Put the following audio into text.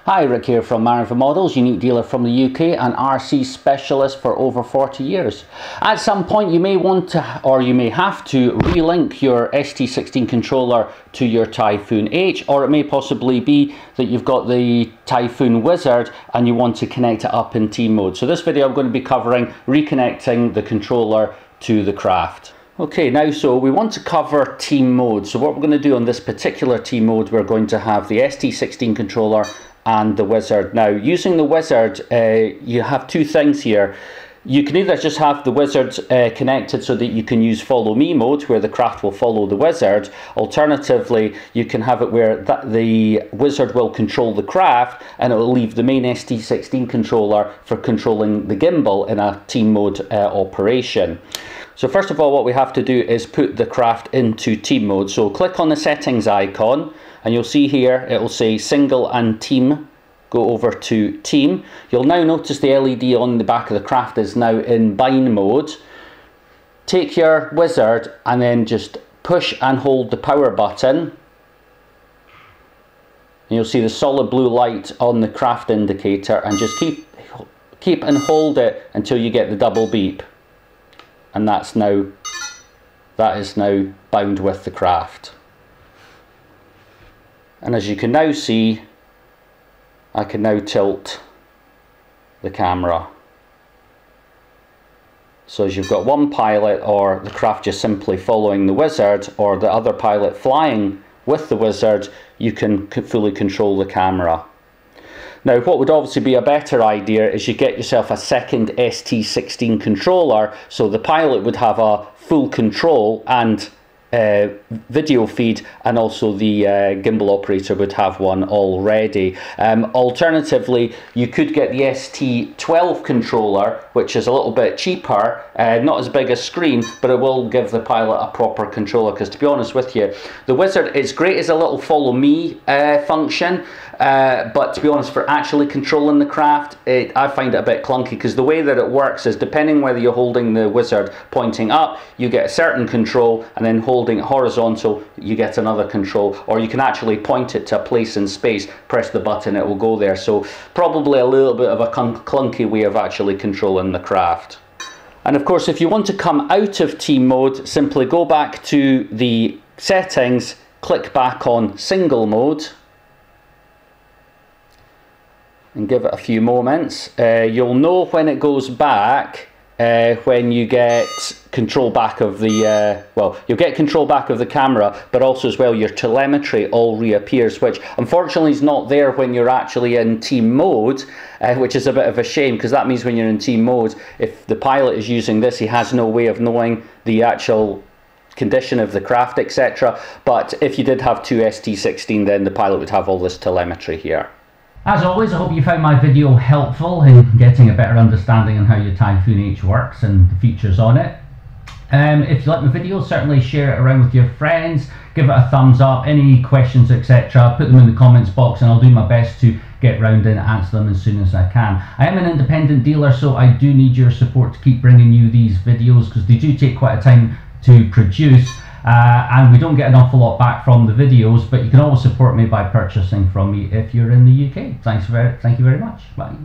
Hi, Rick here from Marvin Models, unique dealer from the UK and RC specialist for over 40 years. At some point you may want to, or you may have to, relink your ST16 controller to your Typhoon H, or it may possibly be that you've got the Typhoon Wizard and you want to connect it up in team mode. So this video I'm going to be covering reconnecting the controller to the craft. Okay, now so we want to cover team mode. So what we're going to do on this particular team mode, we're going to have the ST16 controller and the Wizard. Now, using the Wizard, you have two things here. You can either just have the Wizard connected so that you can use follow me mode, where the craft will follow the Wizard. Alternatively, you can have it where the Wizard will control the craft and it will leave the main ST16 controller for controlling the gimbal in a team mode operation. So first of all, what we have to do is put the craft into team mode. So click on the settings icon and you'll see here it will say single and team. Go over to team. You'll now notice the LED on the back of the craft is now in bind mode. Take your Wizard and then just push and hold the power button. And you'll see the solid blue light on the craft indicator, and just keep and hold it until you get the double beep. And that is now bound with the craft. And as you can now see, I can now tilt the camera. So as you've got one pilot, or the craft just simply following the Wizard, or the other pilot flying with the Wizard, you can fully control the camera. Now, what would obviously be a better idea is you get yourself a second ST16 controller, so the pilot would have a full control and video feed, and also the gimbal operator would have one already. Alternatively, you could get the ST12 controller, which is a little bit cheaper, not as big a screen, but it will give the pilot a proper controller, because to be honest with you, the Wizard is great as a little follow me function, but to be honest, for actually controlling the craft, I find it a bit clunky, because the way that it works is, depending whether you're holding the Wizard pointing up, you get a certain control, and then holding it horizontal, you get another control, or you can actually point it to a place in space, press the button, it will go there. So probably a little bit of a clunky way of actually controlling the craft. And of course, if you want to come out of team mode, simply go back to the settings, click back on single mode, and give it a few moments. You'll know when it goes back when you get control back of the well, you'll get control back of the camera, but also as well your telemetry all reappears, which unfortunately is not there when you're actually in team mode, which is a bit of a shame, because that means when you're in team mode, if the pilot is using this, he has no way of knowing the actual condition of the craft, etc. But if you did have two ST16, then the pilot would have all this telemetry here. As always, I hope you found my video helpful in getting a better understanding on how your Typhoon H works and the features on it. If you like my video, certainly share it around with your friends, give it a thumbs up, any questions, etc. put them in the comments box and I'll do my best to get round and answer them as soon as I can. I am an independent dealer, so I do need your support to keep bringing you these videos, because they do take quite a time to produce. And we don't get an awful lot back from the videos, but you can always support me by purchasing from me if you're in the UK. Thank you very much. Bye.